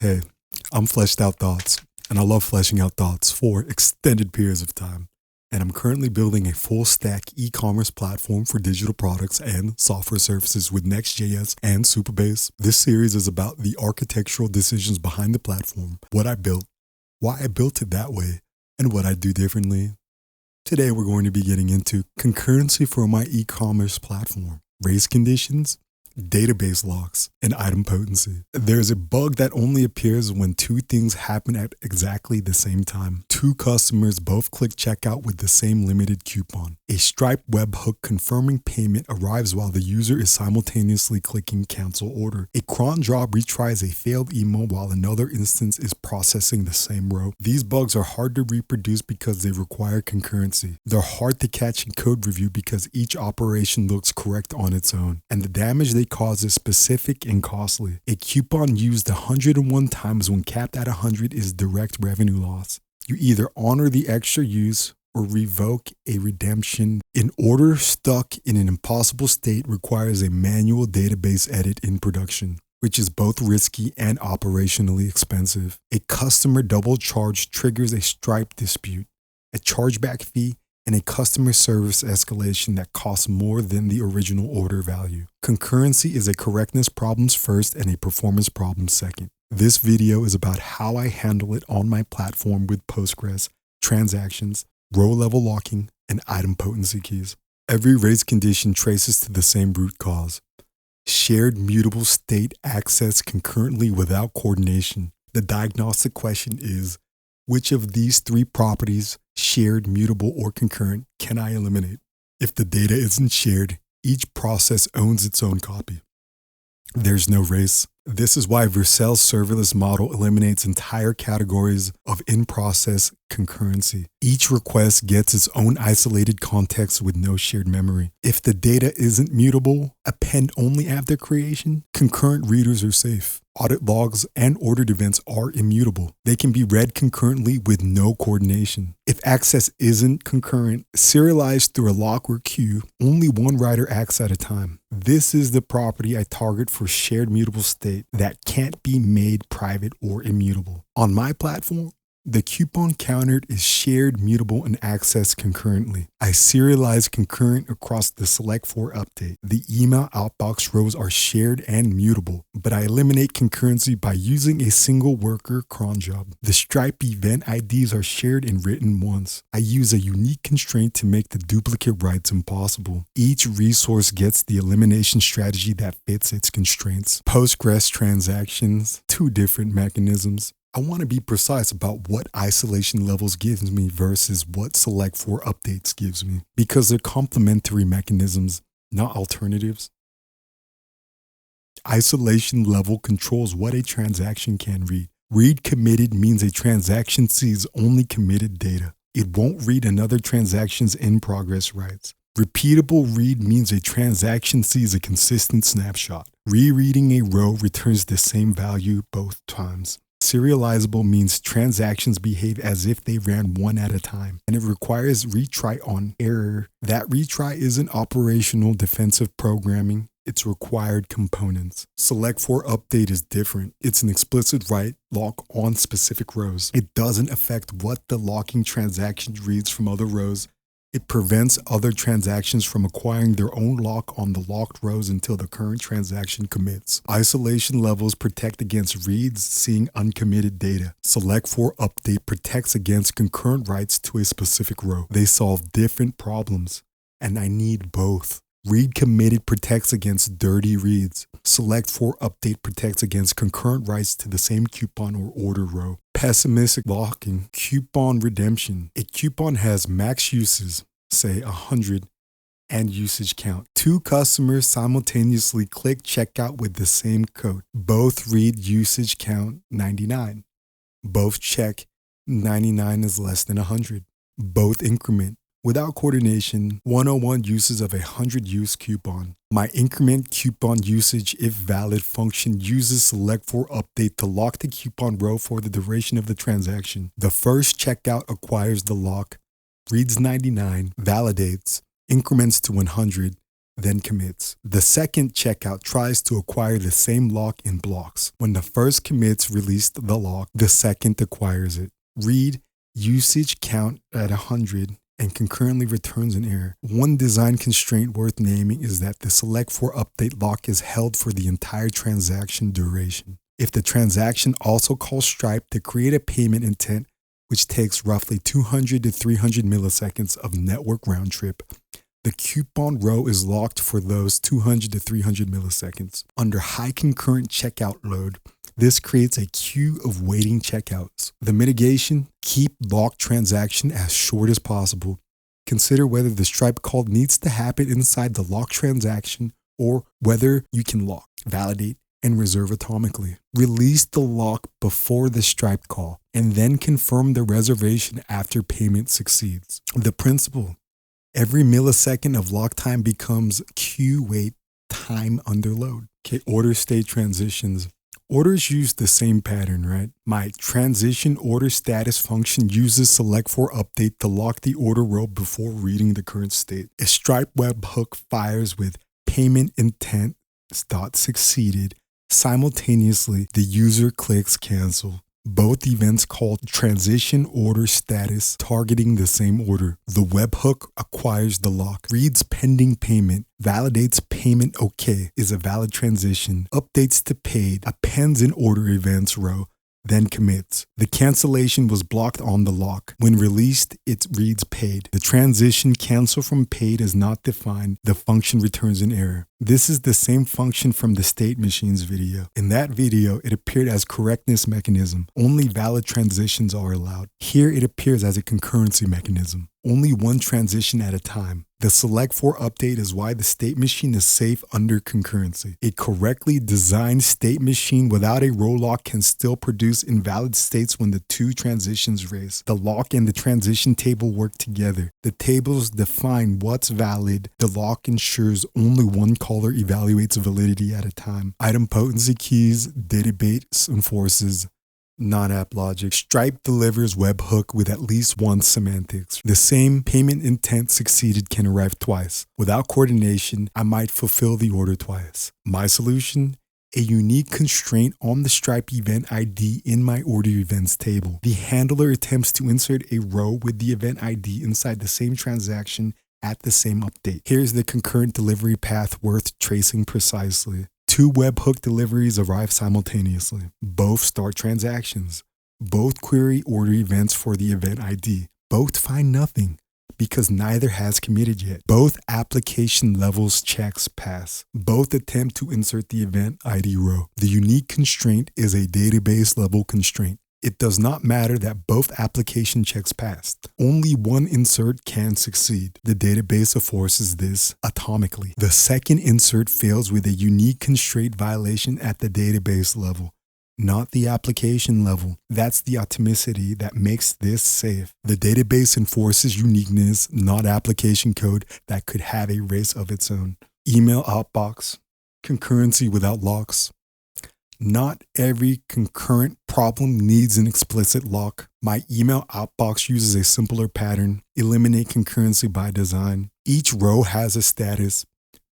Hey, I'm Fleshed Out Thoughts, and I love fleshing out thoughts for extended periods of time. And I'm currently building a full stack e-commerce platform for digital products and software services with Next.js and Supabase. This series is about the architectural decisions behind the platform, what I built, why I built it that way, and what I do differently. Today, we're going to be getting into concurrency for my e-commerce platform, race conditions, database locks, and idempotency. There's a bug that only appears when two things happen at exactly the same time. Two customers both click checkout with the same limited coupon. A Stripe webhook confirming payment arrives while the user is simultaneously clicking cancel order. A cron job retries a failed email while another instance is processing the same row. These bugs are hard to reproduce because they require concurrency. They're hard to catch in code review because each operation looks correct on its own, and the damage they cause is specific and costly. A coupon used 101 times when capped at 100 is direct revenue loss. You either honor the extra use or revoke a redemption. An order stuck in an impossible state requires a manual database edit in production, which is both risky and operationally expensive. A customer double charge triggers a Stripe dispute, a chargeback fee, and a customer service escalation that costs more than the original order value. Concurrency is a correctness problems first and a performance problem second. This video is about how I handle it on my platform with Postgres, transactions, row-level locking, and idempotency keys. Every race condition traces to the same root cause: shared mutable state accessed concurrently without coordination. The diagnostic question is, which of these three properties, shared, mutable, or concurrent, can I eliminate? If the data isn't shared, each process owns its own copy. There's no race. This is why Vercel's serverless model eliminates entire categories of in-process concurrency. Each request gets its own isolated context with no shared memory. If the data isn't mutable, append only after creation, concurrent readers are safe. Audit logs and ordered events are immutable. They can be read concurrently with no coordination. If access isn't concurrent, serialized through a lock or queue, only one writer acts at a time. This is the property I target for shared mutable state that can't be made private or immutable. On my platform, the coupon countered is shared, mutable, and accessed concurrently. I serialize concurrent across the select for update. The email outbox rows are shared and mutable, but I eliminate concurrency by using a single worker cron job. The Stripe event IDs are shared and written once. I use a unique constraint to make the duplicate writes impossible. Each resource gets the elimination strategy that fits its constraints. Postgres transactions, two different mechanisms. I want to be precise about what isolation levels gives me versus what select for updates gives me, because they're complementary mechanisms, not alternatives. Isolation level controls what a transaction can read. Read committed means a transaction sees only committed data. It won't read another transaction's in progress writes. Repeatable read means a transaction sees a consistent snapshot. Rereading a row returns the same value both times. Serializable means transactions behave as if they ran one at a time, and it requires retry on error. That retry isn't operational defensive programming, it's required components. Select for update is different. It's an explicit write lock on specific rows. It doesn't affect what the locking transaction reads from other rows. It prevents other transactions from acquiring their own lock on the locked rows until the current transaction commits. Isolation levels protect against reads seeing uncommitted data. Select for update protects against concurrent writes to a specific row. They solve different problems, and I need both. Read committed protects against dirty reads. Select for update protects against concurrent writes to the same coupon or order row. Pessimistic locking, coupon redemption. A coupon has max uses, say 100, and usage count. Two customers simultaneously click checkout with the same code. Both read usage count 99. Both check 99 is less than 100. Both increment. Without coordination, 101 uses of a 100 use coupon. My increment coupon usage if valid function uses select for update to lock the coupon row for the duration of the transaction. The first checkout acquires the lock, reads 99, validates, increments to 100, then commits. The second checkout tries to acquire the same lock in blocks. When the first commits released the lock, the second acquires it. Read usage count at 100 and concurrently returns an error. One design constraint worth naming is that the select for update lock is held for the entire transaction duration. If the transaction also calls Stripe to create a payment intent, which takes roughly 200 to 300 milliseconds of network round trip, the coupon row is locked for those 200 to 300 milliseconds. Under high concurrent checkout load, this creates a queue of waiting checkouts. The mitigation: keep locked transaction as short as possible. Consider whether the Stripe call needs to happen inside the locked transaction or whether you can lock, validate, and reserve atomically. Release the lock before the Stripe call and then confirm the reservation after payment succeeds. The principle: every millisecond of lock time becomes queue wait time under load. Okay, order state transitions. Orders use the same pattern, right? My transition order status function uses select for update to lock the order row before reading the current state. A Stripe webhook fires with payment intent dot succeeded. Simultaneously, the user clicks cancel. Both events called transition order status, targeting the same order. The webhook acquires the lock, reads pending payment, validates payment OK is a valid transition, updates to paid, appends an order events row, then commits. The cancellation was blocked on the lock. When released, it reads paid. The transition cancel from paid is not defined. The function returns an error. This is the same function from the state machines video. In that video, it appeared as correctness mechanism. Only valid transitions are allowed. Here it appears as a concurrency mechanism. Only one transition at a time. The select for update is why the state machine is safe under concurrency. A correctly designed state machine without a row lock can still produce invalid states when the two transitions race. The lock and the transition table work together. The tables define what's valid. The lock ensures only one caller evaluates validity at a time. Idempotency keys, database enforces non-app logic. Stripe delivers webhook with at least one semantics. The same payment intent succeeded can arrive twice. Without coordination, I might fulfill the order twice. My solution: a unique constraint on the Stripe event ID in my order events table. The handler attempts to insert a row with the event ID inside the same transaction at the same update. Here's the concurrent delivery path worth tracing precisely. Two webhook deliveries arrive simultaneously. Both start transactions. Both query order events for the event ID. Both find nothing because neither has committed yet. Both application levels checks pass. Both attempt to insert the event ID row. The unique constraint is a database level constraint. It does not matter that both application checks passed. Only one insert can succeed. The database enforces this atomically. The second insert fails with a unique constraint violation at the database level, not the application level. That's the atomicity that makes this safe. The database enforces uniqueness, not application code that could have a race of its own. Email outbox, concurrency without locks. Not every concurrent problem needs an explicit lock. My email outbox uses a simpler pattern. Eliminate concurrency by design. Each row has a status: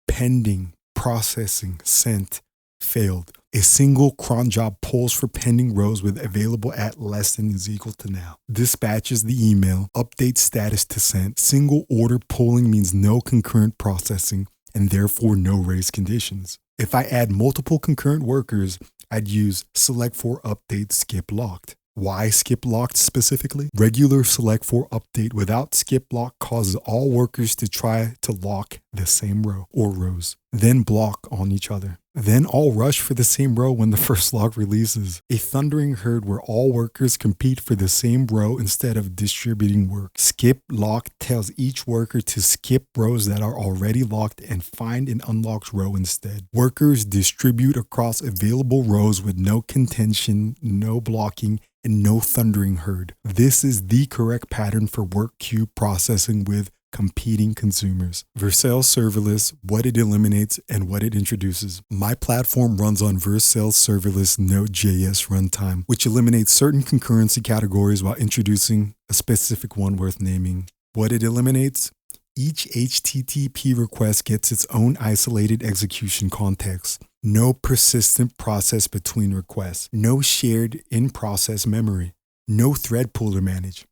pending, processing, sent, failed. A single cron job pulls for pending rows with available at less than is equal to now. Dispatches the email, updates status to sent. Single order pulling means no concurrent processing and therefore no race conditions. If I add multiple concurrent workers, I'd use select for update skip locked. Why skip locked specifically? Regular select for update without skip lock causes all workers to try to lock the same row or rows, then block on each other. Then all rush for the same row when the first lock releases. A thundering herd where all workers compete for the same row instead of distributing work. Skip lock tells each worker to skip rows that are already locked and find an unlocked row instead. Workers distribute across available rows with no contention, no blocking, and no thundering herd. This is the correct pattern for work queue processing with competing consumers. Vercel serverless, what it eliminates and what it introduces. My platform runs on Vercel serverless Node.js runtime, which eliminates certain concurrency categories while introducing a specific one worth naming. What it eliminates: Each HTTP request gets its own isolated execution context. No persistent process between requests. No shared in-process memory. No thread pool to manage.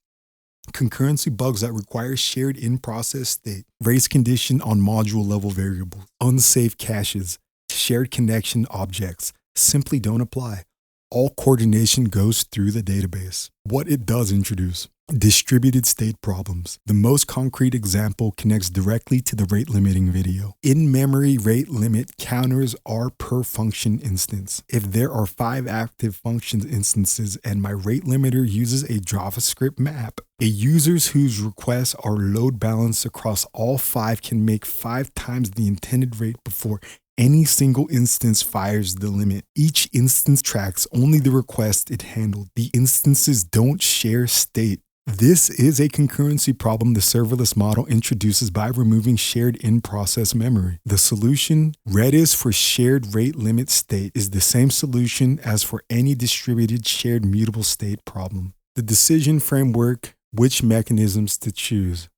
Concurrency bugs that require shared in-process state. Race condition on module level variables. Unsafe caches. Shared connection objects simply don't apply. All coordination goes through the database. What it does introduce: distributed state problems. The most concrete example connects directly to the rate limiting video. In-memory rate limit counters are per function instance. If there are 5 active functions instances and my rate limiter uses a JavaScript map, a users whose requests are load balanced across all 5 can make 5 times the intended rate before any single instance fires the limit. Each instance tracks only the request it handled. The instances don't share state. This is a concurrency problem the serverless model introduces by removing shared in-process memory. The solution, Redis for shared rate limit state, is the same solution as for any distributed shared mutable state problem. The decision framework, which mechanisms to choose.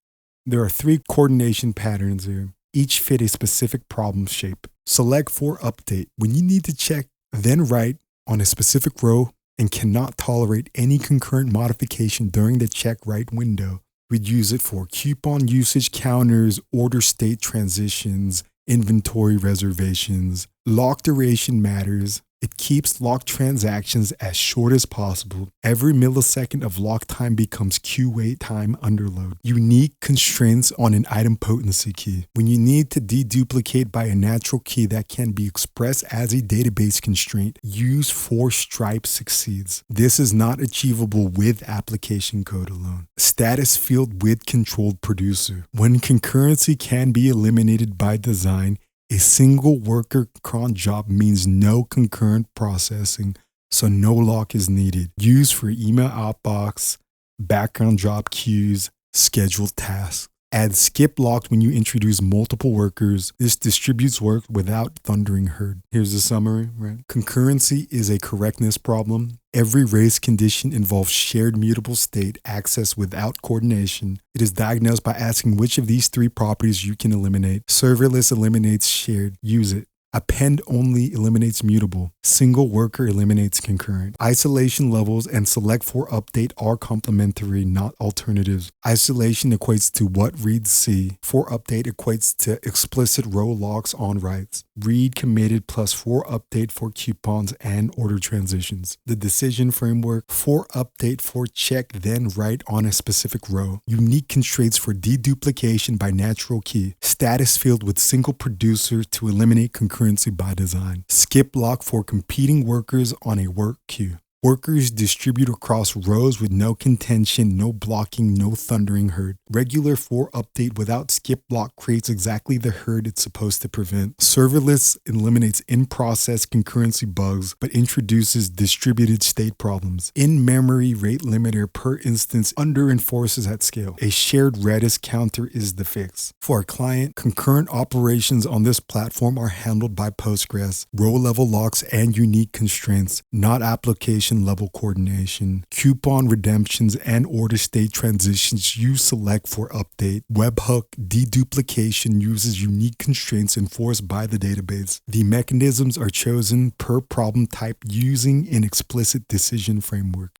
There are 3 coordination patterns here. Each fit a specific problem shape. Select for update. When you need to check, then write on a specific row and cannot tolerate any concurrent modification during the check write window. We'd use it for coupon usage counters, order state transitions, inventory reservations. Lock duration matters. It keeps locked transactions as short as possible. Every millisecond of lock time becomes queue wait time under load. Unique constraints on an idempotency key. When you need to deduplicate by a natural key that can be expressed as a database constraint, use for stripe succeeds. This is not achievable with application code alone. Status field with controlled producer. When concurrency can be eliminated by design, a single worker cron job means no concurrent processing, so no lock is needed. Used for email outbox, background job queues, scheduled tasks. Add skip locked when you introduce multiple workers. This distributes work without thundering herd. Here's the summary, right? Concurrency is a correctness problem. Every race condition involves shared mutable state access without coordination. It is diagnosed by asking which of these 3 properties you can eliminate. Serverless eliminates shared. Use it. Append only eliminates mutable. Single worker eliminates concurrent. Isolation levels and select for update are complementary, not alternatives. Isolation equates to what reads C. For update equates to explicit row locks on writes. Read committed plus for update for coupons and order transitions. The decision framework, for update for check then write on a specific row. Unique constraints for deduplication by natural key. Status field with single producer to eliminate concurrency by design. Skip lock for competing workers on a work queue. Workers distribute across rows with no contention, no blocking, no thundering herd. Regular for update without skip block creates exactly the herd it's supposed to prevent. Serverless eliminates in-process concurrency bugs, but introduces distributed state problems. In-memory rate limiter per instance under-enforces at scale. A shared Redis counter is the fix. For a client, concurrent operations on this platform are handled by Postgres, row-level locks, and unique constraints, not application level coordination. Coupon redemptions and order state transitions use select for update. Webhook deduplication uses unique constraints enforced by the database. The mechanisms are chosen per problem type using an explicit decision framework.